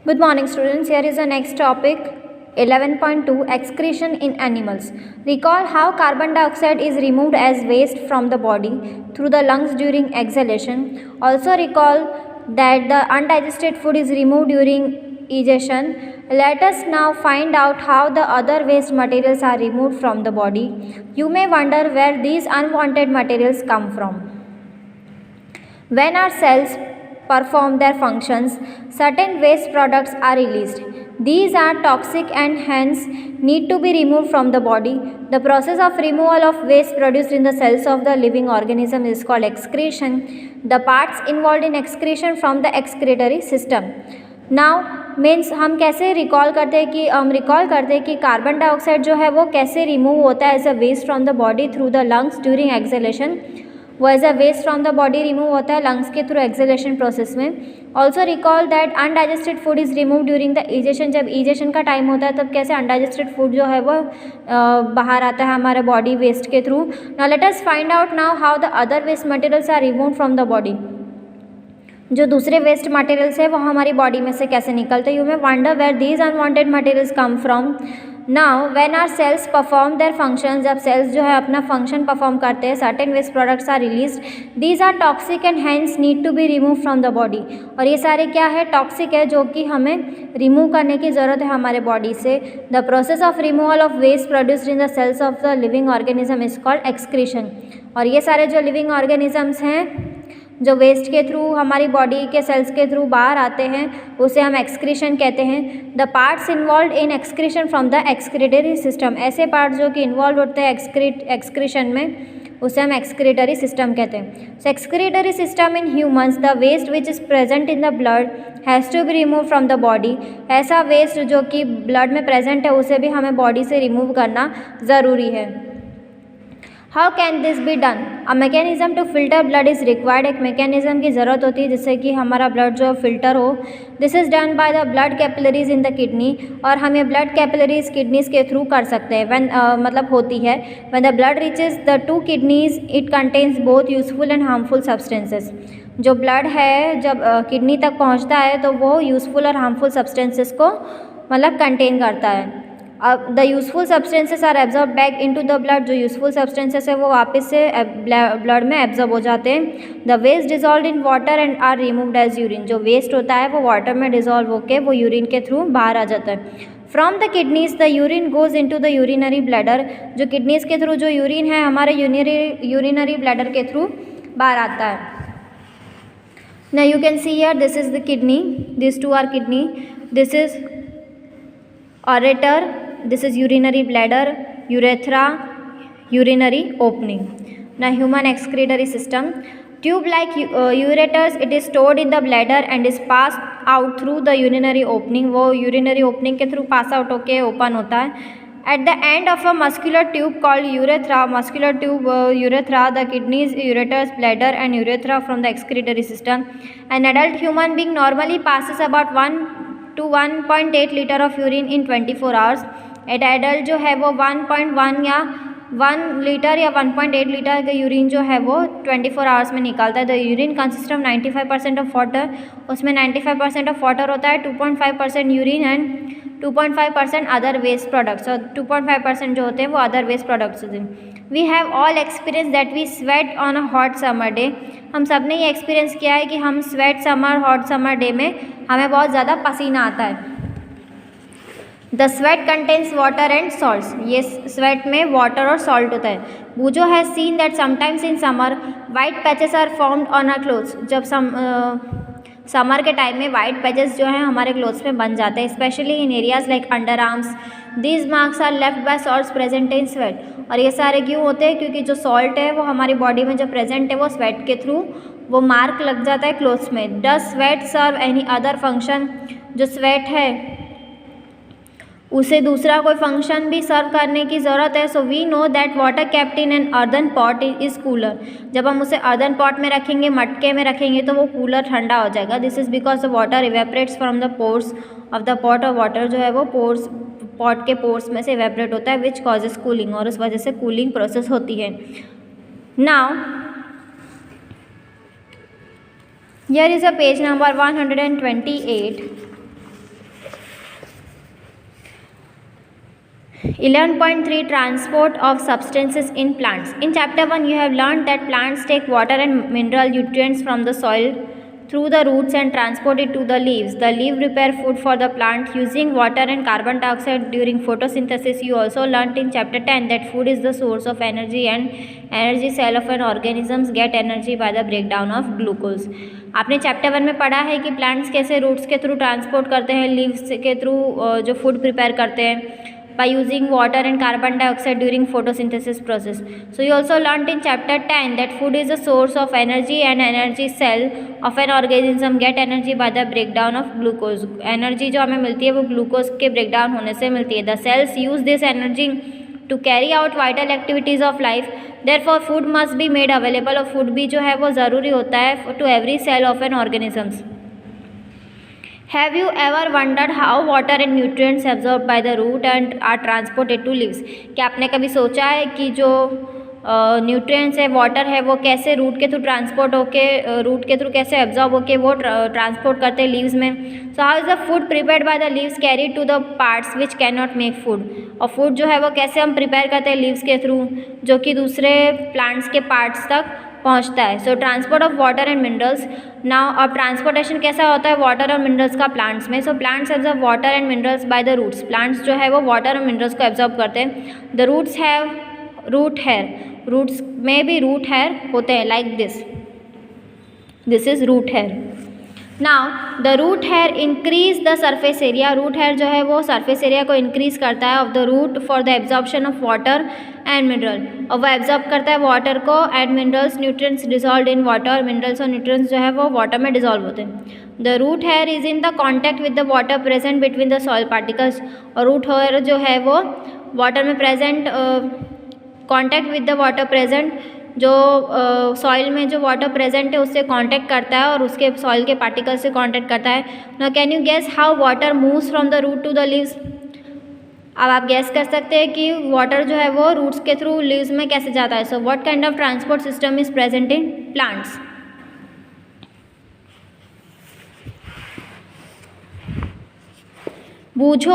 Good morning, students. Here is the next topic 11.2 Excretion in animals. Recall how carbon dioxide is removed as waste from the body through the lungs during exhalation. Also recall that the undigested food is removed during egestion. Let us now find out how the other waste materials are removed from the body. You may wonder where these unwanted materials come from. When our cells perform their functions, certain waste products are released. These are toxic and hence need to be removed from the body. The process of removal of waste produced in the cells of the living organism is called excretion. The parts involved in excretion from the excretory system. Now means हम कैसे recall करते हैं कि carbon dioxide जो है वो कैसे remove होता है as a waste from the body through the lungs during exhalation. वो as a waste from the body remove होता है लंग्स के थ्रू एक्सहेलेशन प्रोसेस में. Also recall that undigested food is remove during the egestion. जब egestion का time होता है तब कैसे अनडाइजेस्टेड फूड जो है वो बाहर आता है हमारे बॉडी वेस्ट के through. Now let us find out now how the other waste materials are remove from the body. जो दूसरे वेस्ट मटेरियल्स है वो हमारी बॉडी में से कैसे निकलते हैं. You may wonder where these unwanted materials come from. Now when are cells perform their function, जब सेल्स जो है अपना फंक्शन परफॉर्म करते हैं, certain waste products are released. These are toxic and hence need to be remove from the body. और ये सारे क्या है, टॉक्सिक है जो कि हमें रिमूव करने की ज़रूरत है हमारे बॉडी से. The process of removal of waste produced in the cells of the living organism is called excretion. और ये सारे जो लिविंग ऑर्गेनिजम्स हैं जो वेस्ट के थ्रू हमारी बॉडी के सेल्स के थ्रू बाहर आते हैं उसे हम एक्सक्रीशन कहते हैं. The parts involve in excretion from the excretory system. ऐसे पार्ट्स जो कि इन्वॉल्व होते हैं एक्सक्रीशन में उसे हम एक्सक्रीटरी सिस्टम कहते हैं. So excretory system in humans, the waste which is present in the blood has to be remove from the body. ऐसा वेस्ट जो कि ब्लड में प्रेजेंट है उसे भी हमें बॉडी से रिमूव करना ज़रूरी है. How can this be done. A mechanism to filter blood is required. एक मैकेनिज्म की ज़रूरत होती है जिससे कि हमारा ब्लड जो फिल्टर हो. This is done by the blood capillaries in the kidney. और हम ये ब्लड कैपिलरीज किडनीज के थ्रू कर सकते हैं. व्हेन मतलब होती है when the blood reaches the two kidneys it contains both useful and harmful substances. जो ब्लड है जब किडनी तक पहुँचता है तो वो यूजफुल और हार्मफुल सब्सटेंसेस को मतलब कंटेन करता है. अब the useful substances are absorb back into the blood. जो यूजफुल सब्सटेंसेस है वो वापस से ब्लड में एब्जॉर्ब हो जाते हैं. The waste dissolve in water and are removed as urine. जो वेस्ट होता है वो वाटर में डिजॉल्व होकर वो यूरिन के थ्रू बाहर आ जाता है. From the kidneys the urine goes into the urinary bladder. जो किडनीज के थ्रू जो यूरिन है हमारे यूरिनरी ब्लैडर के थ्रू बाहर आता है. Now you can see here this is the kidney, these two are kidney, this is ureter, this is urinary bladder, urethra, urinary opening. Now human excretory system, tube like ureters, it is stored in the bladder and is passed out through the urinary opening. वो urinary opening के through pass out होके open होता है. At the end of a muscular tube called urethra, muscular tube urethra, the kidneys, ureters, bladder and urethra from the excretory system. An adult human being normally passes about 1 to 1.8 liter of urine in 24 hours. एक adult जो है वो 1.1 या 1 litre या 1.8 litre का urine जो है वो 24 आवर्स में निकालता है. The urine consist of 95% of water. उसमें 95% ऑफ वाटर होता है. 2.5% urine and 2.5% other waste products. और 2.5% जो होते हैं वो अदर वेस्ट प्रोडक्ट्स होते हैं. We have all experience that we sweat on a hot summer day. हम सब ने ये एक्सपीरियंस किया है कि हम हॉट समर डे में हमें बहुत ज़्यादा पसीना आता है. The sweat contains water and salts. ये स्वेट में वाटर और सॉल्ट होता है. बूजो has seen that sometimes in summer white patches are formed on our clothes. जब समर के टाइम में वाइट पैचेस जो हैं हमारे क्लोथ्स में बन जाते हैं, especially in areas like under arms. These marks are left by salts present in sweat. और ये सारे क्यों होते हैं, क्योंकि जो सॉल्ट है वो हमारी बॉडी में जो प्रेजेंट है वो स्वेट के थ्रू वो मार्क लग जाता है क्लोथ्स में. Does sweat serve any other function. जो स्वेट है उसे दूसरा कोई फंक्शन भी सर्व करने की ज़रूरत है. So we know that water kept in an earthen pot is cooler. जब हम उसे अर्दन पॉट में रखेंगे, मटके में रखेंगे तो वो कूलर ठंडा हो जाएगा. This is because the water evaporates from the pores of the pot. और वाटर जो है वो पॉट के पोर्स में से इवेपरेट होता है विच कॉजेज कूलिंग. और उस वजह से कूलिंग प्रोसेस होती है. Now here is a page number 128. 11.3 Transport of substances in plants. In chapter 1 you have learned that plants take water and mineral nutrients from the soil through the roots and transport it to the leaves. The leaf prepare food for the plant using water and carbon dioxide during photosynthesis. You also learned in chapter 10 that food is the source of energy and energy cell of an organisms get energy by the breakdown of glucose. आपने chapter 1 में पढ़ा है कि plants कैसे roots के through transport करते हैं, leaves के थ्रू जो फूड प्रिपेयर करते हैं by using water and carbon dioxide during photosynthesis process. So you also learnt in chapter 10 that food is a source of energy and energy cell of an organism get energy by the breakdown of glucose. Energy जो हमें मिलती है वो glucose के breakdown होने से मिलती है. The cells use this energy to carry out vital activities of life. Therefore food must be made available. और food भी जो है वो ज़रूरी होता है to every cell of an organism. Have you ever wondered how water and nutrients absorbed by the root and are transported to leaves? क्या आपने कभी सोचा है कि जो न्यूट्रिएंट्स है, वाटर है, वो कैसे रूट के थ्रू ट्रांसपोर्ट होके रूट के थ्रू कैसे एब्जॉर्ब होके वो ट्रांसपोर्ट करते हैं लीव्स में. So how is the food prepared by the leaves carry to the parts which can not make food. और फूड जो है वो कैसे हम प्रिपेयर करते हैं लीव्स के थ्रू जो कि दूसरे प्लांट्स के पार्ट्स तक पहुंचता है. So transport of water and minerals. Now अब ट्रांसपोर्टेशन कैसा होता है वाटर और मिनरल्स का प्लांट्स में. So plants absorb water and minerals by the roots. Plants जो है वो वाटर और मिनरल्स को एब्जॉर्ब करते हैं. The roots have root hair. Roots में भी रूट हेयर होते हैं like this is root hair. Now the root hair increase the surface area. Root hair जो है वो सरफेस एरिया को इंक्रीज करता है of the root for the absorption of water and mineral. और वो एब्जॉर्ब करता है वाटर को and minerals. Nutrients dissolve in water. Minerals और न्यूट्रिएंट्स जो है वो वाटर में डिजॉल्व होते हैं. The root hair is in the contact with the water present between the soil particles. और रूट हेयर जो है वो वाटर में present contact with the water present जो सॉइल में जो वाटर प्रेजेंट है उससे कांटेक्ट करता है और उसके सॉइल के पार्टिकल से कांटेक्ट करता है. Now can you guess how water moves from the root to the leaves. अब आप गैस कर सकते हैं कि वाटर जो है वो रूट्स के थ्रू लीव्स में कैसे जाता है. So what kind of transport system is present in plants. Bujo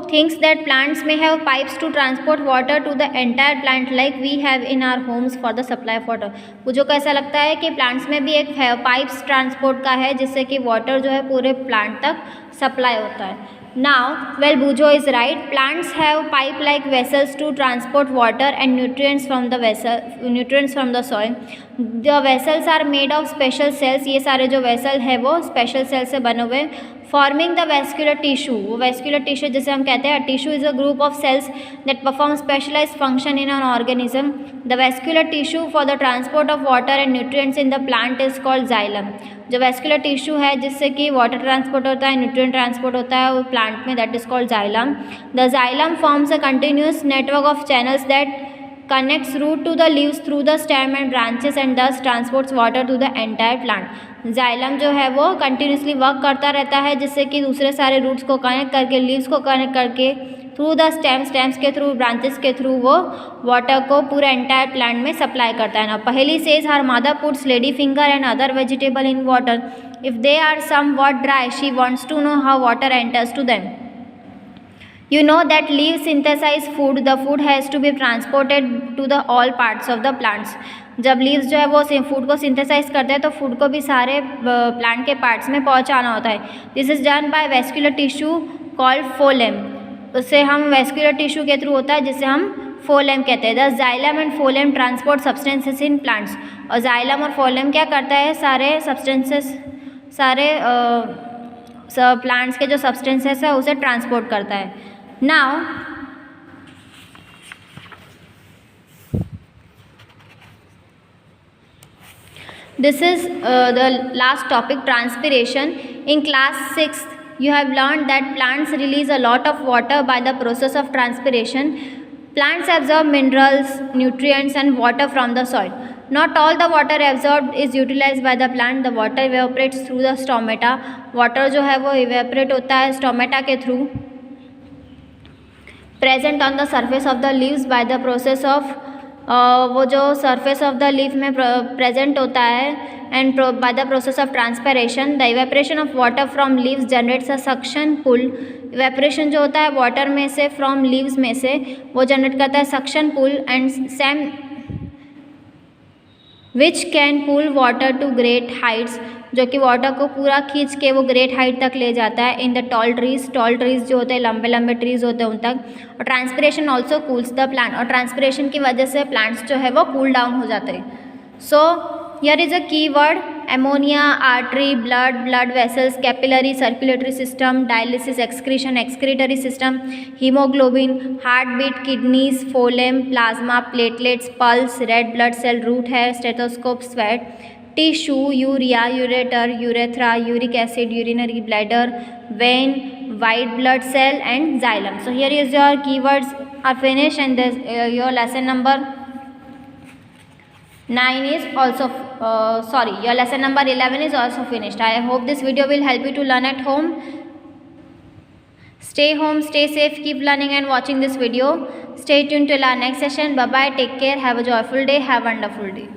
thinks that plants may have pipes to transport water to the entire plant like we have in our homes for the supply of water. बुझो को ऐसा लगता है कि plants में भी एक pipes transport का है जिससे कि वाटर जो है पूरे प्लांट तक सप्लाई होता है. Now, well, Bujo is right. Plants have pipe-like vessels to transport water and nutrients from the soil. The vessels are made of special cells. ये सारे जो vessel है वो special cells से बने हुए forming the vascular tissue. वो vascular tissue जिसे हम कहते हैं tissue is a group of cells that perform specialized function in an organism. The vascular tissue for the transport of water and nutrients in the plant is called xylem. जो vascular tissue है जिससे कि water transport होता है, nutrient transport होता है वो plant में, that is called xylem. The xylem forms a continuous network of channels that connects root to the leaves through the stem and branches and thus transports water to the entire plant. Xylem जो है वो continuously work करता रहता है जिससे कि दूसरे सारे रूट्स को कनेक्ट करके लीव्स को कनेक्ट करके थ्रू द स्टेम्स के थ्रू ब्रांचेस के थ्रू वो वाटर को पूरे एंटायर प्लांट में सप्लाई करता है. ना पहली says her mother puts lady finger and other vegetable in water. If they are somewhat dry she wants to know how water enters to them. You know that leaves synthesize food. The food has to be transported to the all parts of the plants. जब leaves जो है वो food को synthesise करते हैं तो food को भी सारे प्लांट के पार्ट्स में पहुंचाना होता है. This is done by vascular tissue called phloem. उससे हम वेस्कुलर टिश्यू के थ्रू होता है जिसे हम फोलेम कहते हैं. The xylem and phloem transport substances in plants. और जाइलम और फोलेम क्या करता है सारे सब्सटेंसेस सारे प्लांट्स के जो सब्सटेंसेस है उसे ट्रांसपोर्ट करता है. Now this is the last topic, transpiration. In class 6 you have learned that plants release a lot of water by the process of transpiration. Plants absorb minerals, nutrients and water from the soil. Not all the water absorbed is utilized by the plant. The water evaporates through the stomata. Water जो है वो evaporate होता है stomata के through present on the surface of the leaves by the process of वो जो surface of the leaf में present होता है, and by the process of transpiration the evaporation of water from leaves generates a suction pull. Evaporation जो होता है water में से फ्रॉम लीव्स में से वो जनरेट करता है suction pull, and same which can pull water to great heights, जो कि वाटर को पूरा खींच के वो ग्रेट हाइट तक ले जाता है इन द टॉल ट्रीज जो होते हैं लंबे लंबे ट्रीज होते हैं उन तक। और transpiration also cools the plant, और ट्रांसपिरेशन की वजह से प्लांट्स जो है वो कूल डाउन हो जाते हैं। सो हियर इज अ की word ammonia, artery, blood vessels, capillary circulatory system, dialysis, excretion, excretory system, hemoglobin, heartbeat, kidneys, phloem, plasma, platelets, pulse, red blood cell, root hair, stethoscope, sweat, tissue, urea, ureter, urethra, uric acid, urinary bladder, vein, white blood cell, and xylem. So here is your keywords are finished, and this, your lesson number 9 is also your lesson number 11 is also finished. I hope this video will help you to learn at home. Stay home, stay safe, keep learning and watching this video. Stay tuned till our next session. Bye bye, take care, have a joyful day, have a wonderful day.